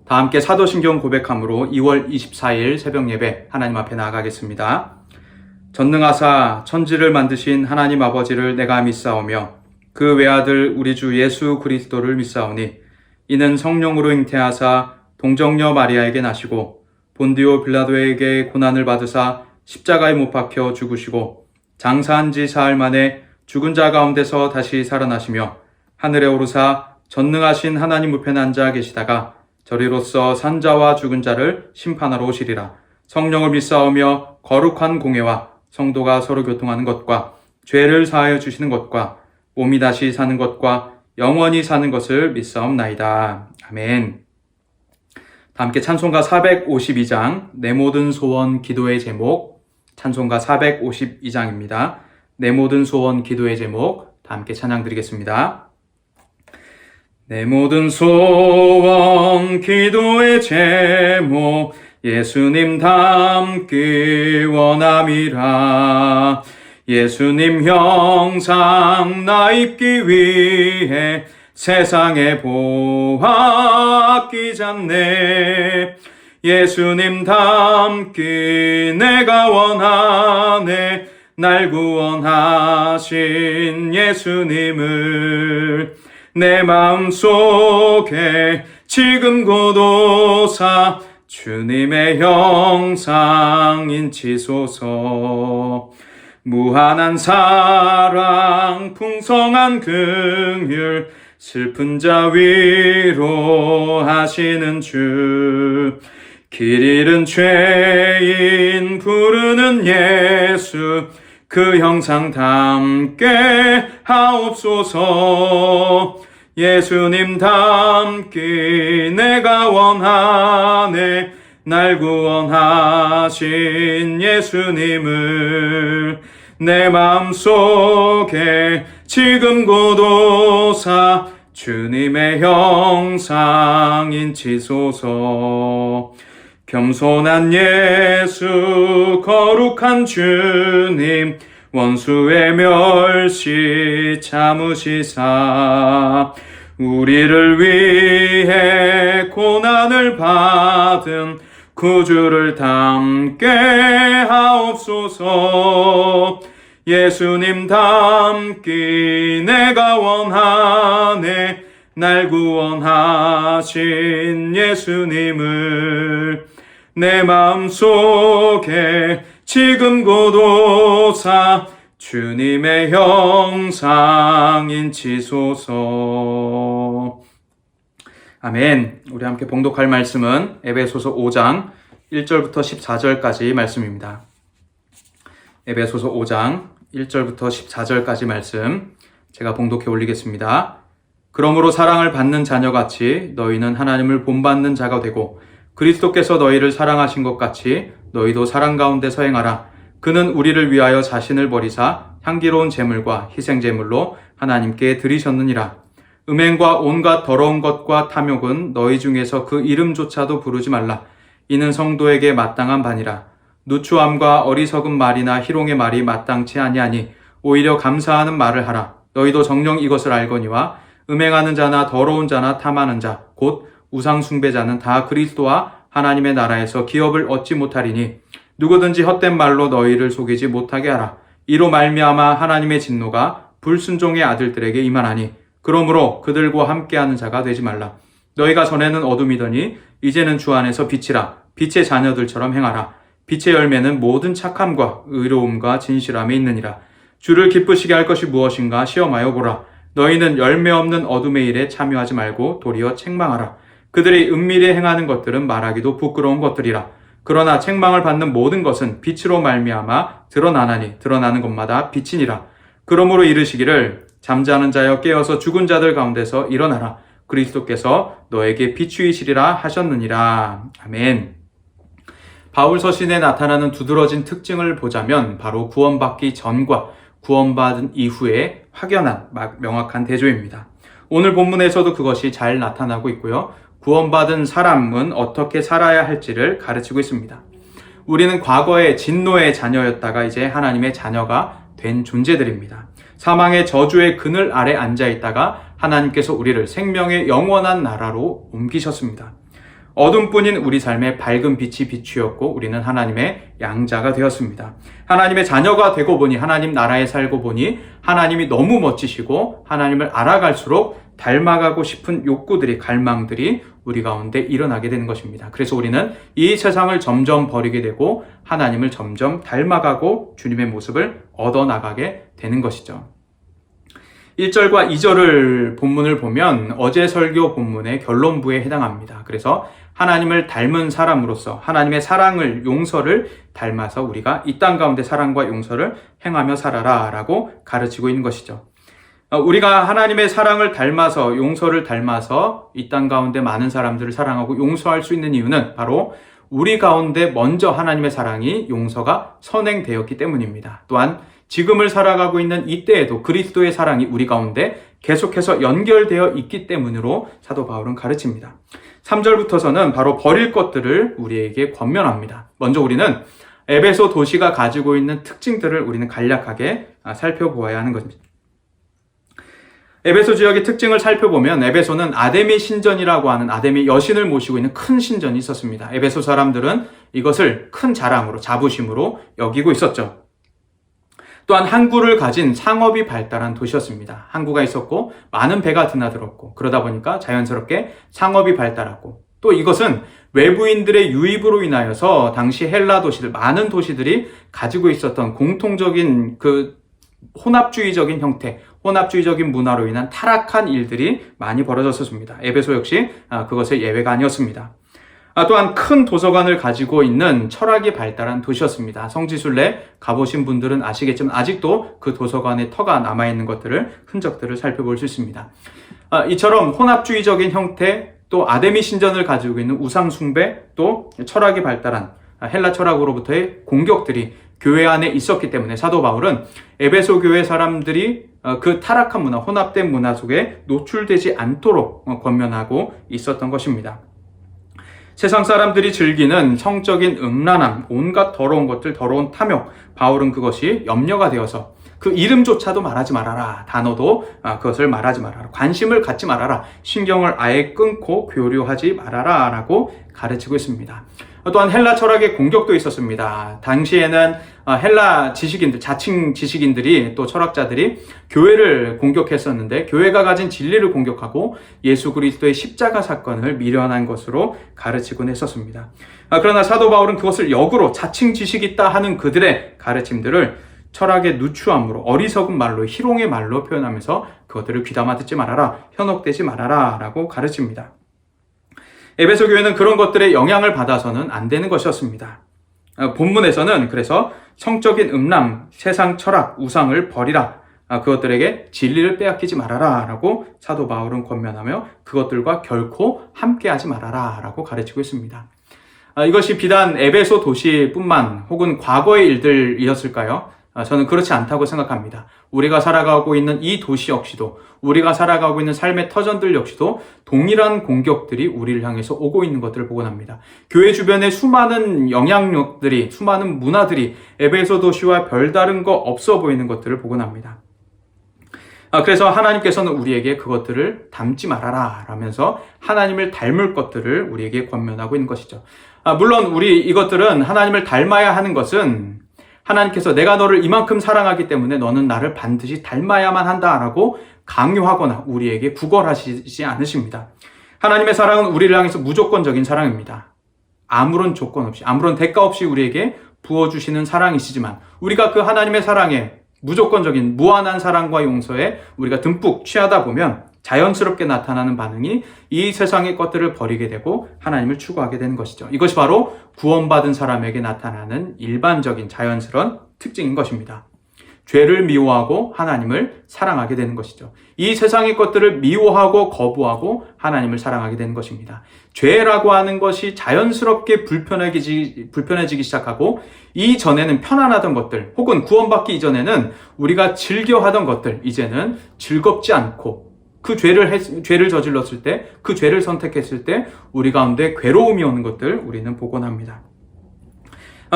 다 함께 사도신경 고백함으로 2월 24일 새벽 예배 하나님 앞에 나아가겠습니다. 전능하사 천지를 만드신 하나님 아버지를 내가 믿사오며 그 외아들 우리 주 예수 그리스도를 믿사오니 이는 성령으로 잉태하사 동정녀 마리아에게 나시고 본디오 빌라도에게 고난을 받으사 십자가에 못 박혀 죽으시고 장사한 지 사흘 만에 죽은 자 가운데서 다시 살아나시며 하늘에 오르사 전능하신 하나님 우편에 앉아 계시다가 저리로서 산자와 죽은 자를 심판하러 오시리라. 성령을 믿사오며 거룩한 공예와 성도가 서로 교통하는 것과 죄를 사하여 주시는 것과 몸이 다시 사는 것과 영원히 사는 것을 믿사옵나이다. 아멘. 다 함께 찬송가 452장 내 모든 소원 기도의 제목, 찬송가 452장입니다. 내 모든 소원 기도의 제목 다 함께 찬양 드리겠습니다. 내 모든 소원 기도의 제목 예수님 닮기 원함이라. 예수님 형상 나 입기 위해 세상에 보아 아끼잖네. 예수님 닮기 내가 원하네. 날 구원하신 예수님을 내 마음속에 지금 고도사 주님의 형상 인치소서. 무한한 사랑 풍성한 긍휼 슬픈 자 위로하시는 주. 길 잃은 죄인 부르는 예수 그 형상 닮게 하옵소서. 예수님 닮기 내가 원하네. 날 구원하신 예수님을 내 마음속에 지금 고도사 주님의 형상 인치소서. 겸손한 예수 거룩한 주님 원수의 멸시 참으시사 우리를 위해 고난을 받은 구주를 닮게 하옵소서. 예수님 닮기 내가 원하네. 날 구원하신 예수님을 내 마음속에 지금 고도사 주님의 형상 인치소서. 아멘. 우리 함께 봉독할 말씀은 에베소서 5장 1절부터 14절까지 말씀입니다. 에베소서 5장 1절부터 14절까지 말씀 제가 봉독해 올리겠습니다. 그러므로 사랑을 받는 자녀같이 너희는 하나님을 본받는 자가 되고 그리스도께서 너희를 사랑하신 것 같이 너희도 사랑 가운데서 행하라. 그는 우리를 위하여 자신을 버리사 향기로운 제물과 희생제물로 하나님께 드리셨느니라. 음행과 온갖 더러운 것과 탐욕은 너희 중에서 그 이름조차도 부르지 말라. 이는 성도에게 마땅한 바니라. 누추함과 어리석은 말이나 희롱의 말이 마땅치 아니하니 오히려 감사하는 말을 하라. 너희도 정녕 이것을 알거니와 음행하는 자나 더러운 자나 탐하는 자 곧 우상 숭배자는 다 그리스도와 하나님의 나라에서 기업을 얻지 못하리니 누구든지 헛된 말로 너희를 속이지 못하게 하라. 이로 말미암아 하나님의 진노가 불순종의 아들들에게 임하나니 그러므로 그들과 함께하는 자가 되지 말라. 너희가 전에는 어둠이더니 이제는 주 안에서 빛이라. 빛의 자녀들처럼 행하라. 빛의 열매는 모든 착함과 의로움과 진실함에 있느니라. 주를 기쁘시게 할 것이 무엇인가 시험하여 보라. 너희는 열매 없는 어둠의 일에 참여하지 말고 도리어 책망하라. 그들이 은밀히 행하는 것들은 말하기도 부끄러운 것들이라. 그러나 책망을 받는 모든 것은 빛으로 말미암아 드러나나니 드러나는 것마다 빛이니라. 그러므로 이르시기를 잠자는 자여 깨어서 죽은 자들 가운데서 일어나라. 그리스도께서 너에게 비추이시리라 하셨느니라. 아멘. 바울 서신에 나타나는 두드러진 특징을 보자면 바로 구원받기 전과 구원받은 이후에 확연한 명확한 대조입니다. 오늘 본문에서도 그것이 잘 나타나고 있고요. 구원받은 사람은 어떻게 살아야 할지를 가르치고 있습니다. 우리는 과거에 진노의 자녀였다가 이제 하나님의 자녀가 된 존재들입니다. 사망의 저주의 그늘 아래 앉아 있다가 하나님께서 우리를 생명의 영원한 나라로 옮기셨습니다. 어둠뿐인 우리 삶에 밝은 빛이 비추었고 우리는 하나님의 양자가 되었습니다. 하나님의 자녀가 되고 보니, 하나님 나라에 살고 보니 하나님이 너무 멋지시고 하나님을 알아갈수록 닮아가고 싶은 욕구들이, 갈망들이 우리 가운데 일어나게 되는 것입니다. 그래서 우리는 이 세상을 점점 버리게 되고 하나님을 점점 닮아가고 주님의 모습을 얻어나가게 되는 것이죠. 1절과 2절을 본문을 보면 어제 설교 본문의 결론부에 해당합니다. 그래서 하나님을 닮은 사람으로서 하나님의 사랑을, 용서를 닮아서 우리가 이 땅 가운데 사랑과 용서를 행하며 살아라 라고 가르치고 있는 것이죠. 우리가 하나님의 사랑을 닮아서, 용서를 닮아서 이 땅 가운데 많은 사람들을 사랑하고 용서할 수 있는 이유는 바로 우리 가운데 먼저 하나님의 사랑이, 용서가 선행되었기 때문입니다. 또한 지금을 살아가고 있는 이때에도 그리스도의 사랑이 우리 가운데 계속해서 연결되어 있기 때문으로 사도 바울은 가르칩니다. 3절부터서는 바로 버릴 것들을 우리에게 권면합니다. 먼저 우리는 에베소 도시가 가지고 있는 특징들을 우리는 간략하게 살펴보아야 하는 것입니다. 에베소 지역의 특징을 살펴보면 에베소는 아데미 신전이라고 하는 아데미 여신을 모시고 있는 큰 신전이 있었습니다. 에베소 사람들은 이것을 큰 자랑으로, 자부심으로 여기고 있었죠. 또한 항구를 가진 상업이 발달한 도시였습니다. 항구가 있었고 많은 배가 드나들었고 그러다 보니까 자연스럽게 상업이 발달하고, 또 이것은 외부인들의 유입으로 인하여서 당시 헬라 도시들, 많은 도시들이 가지고 있었던 공통적인 그 혼합주의적인 형태, 혼합주의적인 문화로 인한 타락한 일들이 많이 벌어졌었습니다. 에베소 역시 그것의 예외가 아니었습니다. 또한 큰 도서관을 가지고 있는 철학이 발달한 도시였습니다. 성지순례 가보신 분들은 아시겠지만 아직도 그 도서관의 터가 남아있는 것들을, 흔적들을 살펴볼 수 있습니다. 이처럼 혼합주의적인 형태, 또 아데미 신전을 가지고 있는 우상 숭배, 또 철학이 발달한 헬라 철학으로부터의 공격들이 교회 안에 있었기 때문에 사도 바울은 에베소 교회 사람들이 그 타락한 문화, 혼합된 문화 속에 노출되지 않도록 권면하고 있었던 것입니다. 세상 사람들이 즐기는 성적인 음란함, 온갖 더러운 것들, 더러운 탐욕, 바울은 그것이 염려가 되어서 그 이름조차도 말하지 말아라, 단어도 그것을 말하지 말아라, 관심을 갖지 말아라, 신경을 아예 끊고 교류하지 말아라 라고 가르치고 있습니다. 또한 헬라 철학의 공격도 있었습니다. 당시에는 헬라 지식인들, 자칭 지식인들이, 또 철학자들이 교회를 공격했었는데 교회가 가진 진리를 공격하고 예수 그리스도의 십자가 사건을 미련한 것으로 가르치곤 했었습니다. 그러나 사도 바울은 그것을 역으로 자칭 지식이 있다 하는 그들의 가르침들을 철학의 누추함으로, 어리석은 말로, 희롱의 말로 표현하면서 그것들을 귀담아 듣지 말아라, 현혹되지 말아라 라고 가르칩니다. 에베소 교회는 그런 것들의 영향을 받아서는 안 되는 것이었습니다. 본문에서는 그래서 성적인 음란, 세상 철학, 우상을 버리라, 그것들에게 진리를 빼앗기지 말아라 라고 사도 바울은 권면하며 그것들과 결코 함께하지 말아라 라고 가르치고 있습니다. 이것이 비단 에베소 도시뿐만 혹은 과거의 일들이었을까요? 저는 그렇지 않다고 생각합니다. 우리가 살아가고 있는 이 도시 역시도, 우리가 살아가고 있는 삶의 터전들 역시도 동일한 공격들이 우리를 향해서 오고 있는 것들을 보곤 합니다. 교회 주변의 수많은 영향력들이, 수많은 문화들이 에베소 도시와 별다른 거 없어 보이는 것들을 보곤 합니다. 그래서 하나님께서는 우리에게 그것들을 닮지 말아라 라면서 하나님을 닮을 것들을 우리에게 권면하고 있는 것이죠. 물론 이것들은 하나님을 닮아야 하는 것은 하나님께서 내가 너를 이만큼 사랑하기 때문에 너는 나를 반드시 닮아야만 한다라고 강요하거나 우리에게 구걸하시지 않으십니다. 하나님의 사랑은 우리를 향해서 무조건적인 사랑입니다. 아무런 조건 없이, 아무런 대가 없이 우리에게 부어주시는 사랑이시지만 우리가 그 하나님의 사랑에, 무조건적인 무한한 사랑과 용서에 우리가 듬뿍 취하다 보면 자연스럽게 나타나는 반응이 이 세상의 것들을 버리게 되고 하나님을 추구하게 되는 것이죠. 이것이 바로 구원받은 사람에게 나타나는 일반적인 자연스러운 특징인 것입니다. 죄를 미워하고 하나님을 사랑하게 되는 것이죠. 이 세상의 것들을 미워하고 거부하고 하나님을 사랑하게 되는 것입니다. 죄라고 하는 것이 자연스럽게 불편해지기 시작하고, 이전에는 편안하던 것들 혹은 구원받기 이전에는 우리가 즐겨하던 것들, 이제는 즐겁지 않고 그 죄를 저질렀을 때, 그 죄를 선택했을 때 우리 가운데 괴로움이 오는 것들 우리는 보곤 합니다.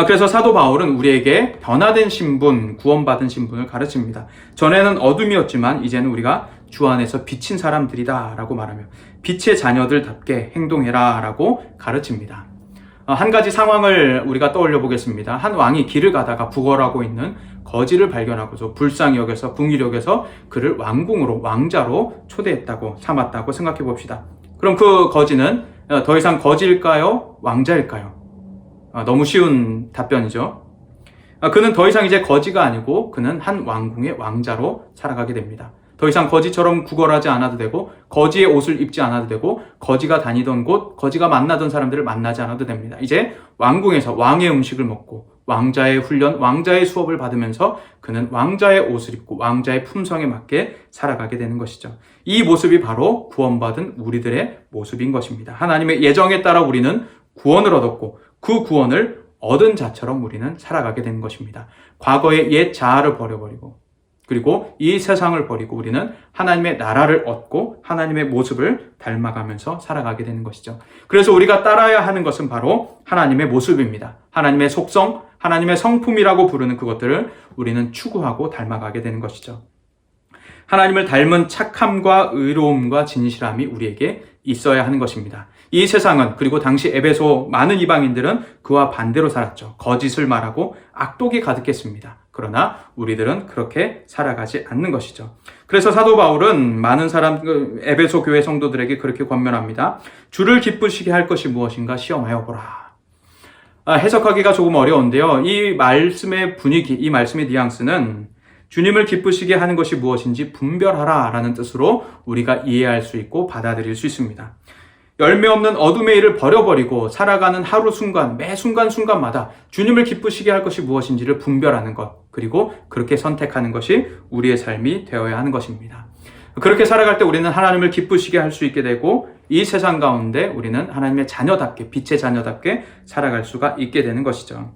그래서 사도 바울은 우리에게 변화된 신분, 구원받은 신분을 가르칩니다. 전에는 어둠이었지만 이제는 우리가 주 안에서 비친 사람들이다 라고 말하며 빛의 자녀들답게 행동해라 라고 가르칩니다. 한 가지 상황을 우리가 떠올려 보겠습니다. 한 왕이 길을 가다가 부궐하고 있는 거지를 발견하고서 불쌍히 여겨서 궁일히 여겨서 그를 왕궁으로 왕자로 초대했다고 삼았다고 생각해 봅시다. 그럼 그 거지는 더 이상 거지일까요? 왕자일까요? 너무 쉬운 답변이죠. 그는 더 이상 이제 거지가 아니고 그는 한 왕궁의 왕자로 살아가게 됩니다. 더 이상 거지처럼 구걸하지 않아도 되고 거지의 옷을 입지 않아도 되고 거지가 다니던 곳, 거지가 만나던 사람들을 만나지 않아도 됩니다. 이제 왕궁에서 왕의 음식을 먹고 왕자의 훈련, 왕자의 수업을 받으면서 그는 왕자의 옷을 입고 왕자의 품성에 맞게 살아가게 되는 것이죠. 이 모습이 바로 구원받은 우리들의 모습인 것입니다. 하나님의 예정에 따라 우리는 구원을 얻었고 그 구원을 얻은 자처럼 우리는 살아가게 되는 것입니다. 과거의 옛 자아를 버려버리고 그리고 이 세상을 버리고 우리는 하나님의 나라를 얻고 하나님의 모습을 닮아가면서 살아가게 되는 것이죠. 그래서 우리가 따라야 하는 것은 바로 하나님의 모습입니다. 하나님의 속성, 하나님의 성품이라고 부르는 그것들을 우리는 추구하고 닮아가게 되는 것이죠. 하나님을 닮은 착함과 의로움과 진실함이 우리에게 있어야 하는 것입니다. 이 세상은 그리고 당시 에베소 많은 이방인들은 그와 반대로 살았죠. 거짓을 말하고 악독이 가득했습니다. 그러나 우리들은 그렇게 살아가지 않는 것이죠. 그래서 사도 바울은 많은 에베소 교회 성도들에게 그렇게 권면합니다. 주를 기쁘시게 할 것이 무엇인가 시험하여 보라. 해석하기가 조금 어려운데요. 이 말씀의 분위기, 이 말씀의 뉘앙스는 주님을 기쁘시게 하는 것이 무엇인지 분별하라 라는 뜻으로 우리가 이해할 수 있고 받아들일 수 있습니다. 열매 없는 어둠의 일을 버려버리고 살아가는 하루 순간, 매 순간순간마다 주님을 기쁘시게 할 것이 무엇인지를 분별하는 것, 그리고 그렇게 선택하는 것이 우리의 삶이 되어야 하는 것입니다. 그렇게 살아갈 때 우리는 하나님을 기쁘시게 할 수 있게 되고 이 세상 가운데 우리는 하나님의 자녀답게, 빛의 자녀답게 살아갈 수가 있게 되는 것이죠.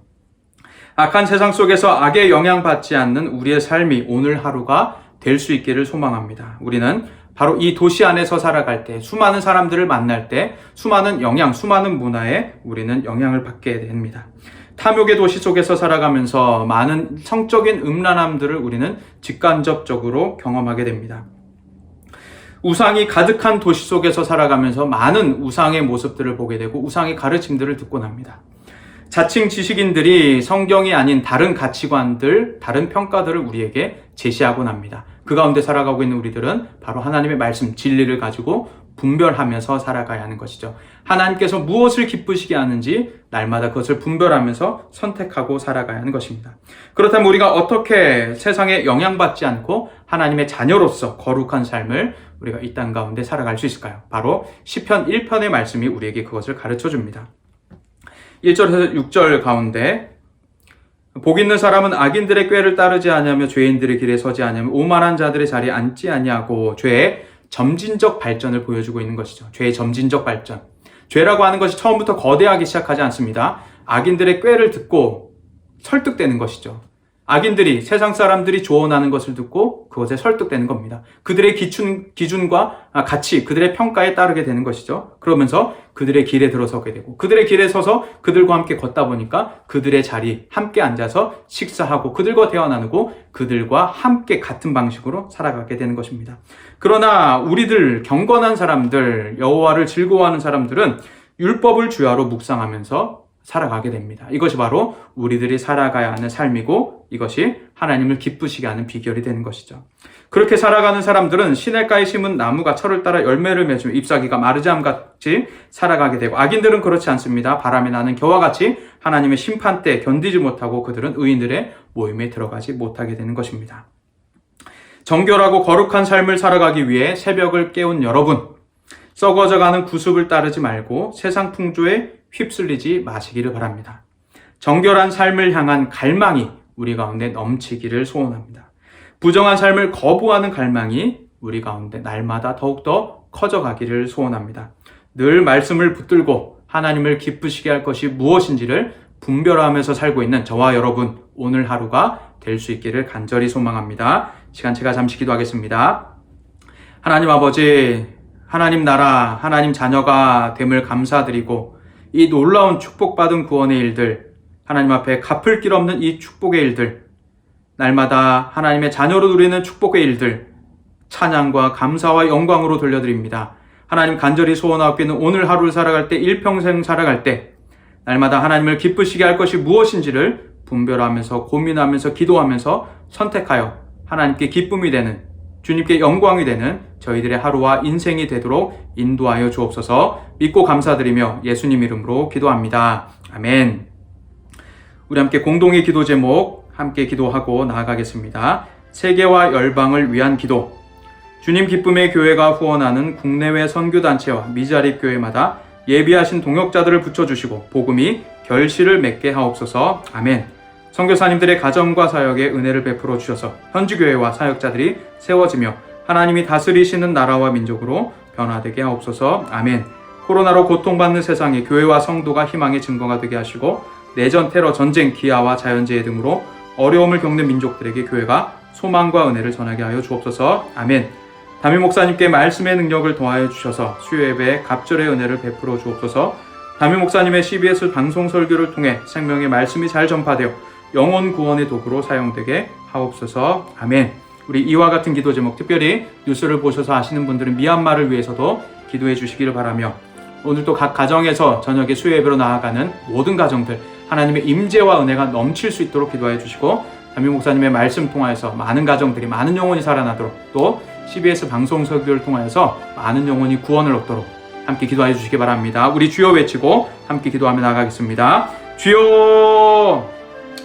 악한 세상 속에서 악에 영향받지 않는 우리의 삶이 오늘 하루가 될 수 있기를 소망합니다. 우리는 바로 이 도시 안에서 살아갈 때, 수많은 사람들을 만날 때, 수많은 문화에 우리는 영향을 받게 됩니다. 탐욕의 도시 속에서 살아가면서 많은 성적인 음란함들을 우리는 직간접적으로 경험하게 됩니다. 우상이 가득한 도시 속에서 살아가면서 많은 우상의 모습들을 보게 되고 우상의 가르침들을 듣곤 합니다. 자칭 지식인들이 성경이 아닌 다른 가치관들, 다른 평가들을 우리에게 제시하곤 합니다. 그 가운데 살아가고 있는 우리들은 바로 하나님의 말씀, 진리를 가지고 분별하면서 살아가야 하는 것이죠. 하나님께서 무엇을 기쁘시게 하는지 날마다 그것을 분별하면서 선택하고 살아가야 하는 것입니다. 그렇다면 우리가 어떻게 세상에 영향받지 않고 하나님의 자녀로서 거룩한 삶을 우리가 이 땅 가운데 살아갈 수 있을까요? 바로 시편 1편의 말씀이 우리에게 그것을 가르쳐 줍니다. 1절에서 6절 가운데 복 있는 사람은 악인들의 꾀를 따르지 아니하며 죄인들의 길에 서지 아니하며 오만한 자들의 자리에 앉지 아니하고 죄의 점진적 발전을 보여주고 있는 것이죠. 죄의 점진적 발전. 죄라고 하는 것이 처음부터 거대하기 시작하지 않습니다. 악인들의 꾀를 듣고 설득되는 것이죠. 악인들이, 세상 사람들이 조언하는 것을 듣고 그것에 설득되는 겁니다. 그들의 기준과 가치, 그들의 평가에 따르게 되는 것이죠. 그러면서 그들의 길에 들어서게 되고 그들의 길에 서서 그들과 함께 걷다 보니까 그들의 자리 함께 앉아서 식사하고 그들과 대화 나누고 그들과 함께 같은 방식으로 살아가게 되는 것입니다. 그러나 우리들 경건한 사람들, 여호와를 즐거워하는 사람들은 율법을 주야로 묵상하면서 살아가게 됩니다. 이것이 바로 우리들이 살아가야 하는 삶이고 이것이 하나님을 기쁘시게 하는 비결이 되는 것이죠. 그렇게 살아가는 사람들은 시냇가에 심은 나무가 철을 따라 열매를 맺으며 잎사귀가 마르지암같이 살아가게 되고 악인들은 그렇지 않습니다. 바람에 나는 겨와 같이 하나님의 심판때 견디지 못하고 그들은 의인들의 모임에 들어가지 못하게 되는 것입니다. 정결하고 거룩한 삶을 살아가기 위해 새벽을 깨운 여러분, 썩어져가는 구습을 따르지 말고 세상 풍조에 휩쓸리지 마시기를 바랍니다. 정결한 삶을 향한 갈망이 우리 가운데 넘치기를 소원합니다. 부정한 삶을 거부하는 갈망이 우리 가운데 날마다 더욱더 커져가기를 소원합니다. 늘 말씀을 붙들고 하나님을 기쁘시게 할 것이 무엇인지를 분별하면서 살고 있는 저와 여러분, 오늘 하루가 될 수 있기를 간절히 소망합니다. 시간 제가 잠시 기도하겠습니다. 하나님 아버지, 하나님 나라, 하나님 자녀가 됨을 감사드리고 이 놀라운 축복받은 구원의 일들, 하나님 앞에 갚을 길 없는 이 축복의 일들, 날마다 하나님의 자녀로 누리는 축복의 일들, 찬양과 감사와 영광으로 돌려드립니다. 하나님 간절히 소원하옵기는 오늘 하루를 살아갈 때 일평생 살아갈 때 날마다 하나님을 기쁘시게 할 것이 무엇인지를 분별하면서 고민하면서 기도하면서 선택하여 하나님께 기쁨이 되는 주님께 영광이 되는 저희들의 하루와 인생이 되도록 인도하여 주옵소서. 믿고 감사드리며 예수님 이름으로 기도합니다. 아멘. 우리 함께 공동의 기도 제목 함께 기도하고 나아가겠습니다. 세계와 열방을 위한 기도. 주님 기쁨의 교회가 후원하는 국내외 선교단체와 미자립 교회마다 예비하신 동역자들을 붙여주시고 복음이 결실을 맺게 하옵소서. 아멘. 선교사님들의 가정과 사역에 은혜를 베풀어 주셔서 현지교회와 사역자들이 세워지며 하나님이 다스리시는 나라와 민족으로 변화되게 하옵소서. 아멘. 코로나로 고통받는 세상에 교회와 성도가 희망의 증거가 되게 하시고 내전, 테러, 전쟁, 기아와 자연재해 등으로 어려움을 겪는 민족들에게 교회가 소망과 은혜를 전하게 하여 주옵소서. 아멘. 담임 목사님께 말씀의 능력을 더하여 주셔서 수요 예배에 갑절의 은혜를 베풀어 주옵소서. 담임 목사님의 CBS 방송 설교를 통해 생명의 말씀이 잘 전파되어 영혼 구원의 도구로 사용되게 하옵소서. 아멘. 우리 이와 같은 기도 제목, 특별히 뉴스를 보셔서 아시는 분들은 미얀마를 위해서도 기도해 주시기를 바라며 오늘도 각 가정에서 저녁에 수요 예배로 나아가는 모든 가정들 하나님의 임재와 은혜가 넘칠 수 있도록 기도해 주시고 담임 목사님의 말씀 통하여서 많은 가정들이 많은 영혼이 살아나도록 또 CBS 방송 설교를 통하여서 많은 영혼이 구원을 얻도록 함께 기도해 주시기 바랍니다. 우리 주여 외치고 함께 기도하며 나가겠습니다. 주여!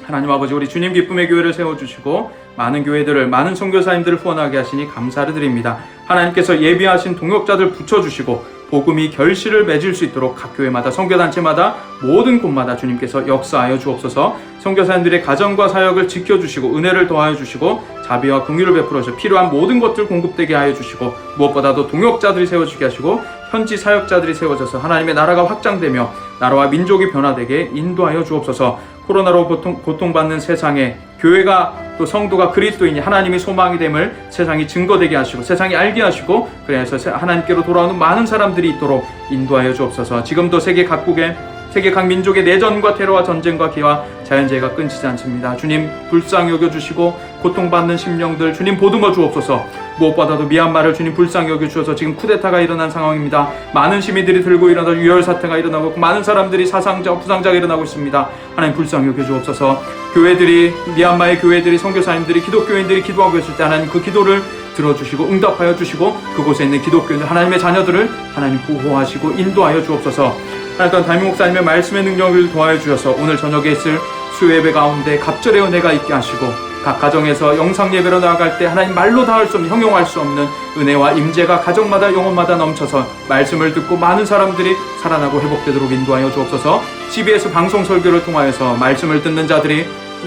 하나님 아버지, 우리 주님 기쁨의 교회를 세워주시고 많은 교회들을, 많은 선교사님들을 후원하게 하시니 감사를 드립니다. 하나님께서 예비하신 동역자들 붙여주시고 복음이 결실을 맺을 수 있도록 각 교회마다, 선교단체마다, 모든 곳마다 주님께서 역사하여 주옵소서. 선교사님들의 가정과 사역을 지켜주시고 은혜를 더하여 주시고 자비와 긍휼을 베풀어 주셔서 필요한 모든 것들 공급되게 하여 주시고 무엇보다도 동역자들이 세워지게 하시고 현지 사역자들이 세워져서 하나님의 나라가 확장되며 나라와 민족이 변화되게 인도하여 주옵소서. 코로나로 고통받는 세상에 교회가 또 성도가 그리스도인이 하나님의 소망이 됨을 세상이 증거되게 하시고 세상이 알게 하시고 그래서 하나님께로 돌아오는 많은 사람들이 있도록 인도하여 주옵소서. 지금도 세계 각국에 세계 각 민족의 내전과 테러와 전쟁과 기와 자연재해가 끊이지 않습니다. 주님 불쌍히 여겨주시고 고통받는 심령들 주님 보듬어 주옵소서. 무엇보다도 미얀마를 주님 불쌍히 여겨주셔서 지금 쿠데타가 일어난 상황입니다. 많은 시민들이 들고 일어나서 유혈 사태가 일어나고 많은 사람들이 사상자 부상자가 일어나고 있습니다. 하나님 불쌍히 여겨주옵소서. 교회들이 미얀마의 교회들이 선교사님들이 기독교인들이 기도하고 있을 때 하나님 그 기도를 들어주시고 응답하여 주시고 그곳에 있는 기독교인들 하나님의 자녀들을 하나님 보호하시고 인도하여 주옵소서. 하나님 담임 목사님의 말씀의 능력을 더하여 주셔서 오늘 저녁에 있을 수요 예배 가운데 갑절의 은혜가 있게 하시고 각 가정에서 영상 예배로 나아갈 때 하나님 말로 다 할 수 없는 형용할 수 없는 은혜와 임재가 가정마다 영혼마다 넘쳐서 말씀을 듣고 많은 사람들이 살아나고 회복되도록 인도하여 주옵소서. CBS 방송 설교를 통하여서 말씀을 듣는 자들이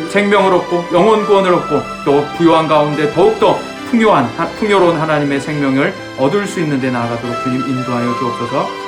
생명을 얻고 영혼 구원을 얻고 또 부요한 가운데 더욱더 풍요로운 하나님의 생명을 얻을 수 있는 데 나아가도록 주님 인도하여 주옵소서.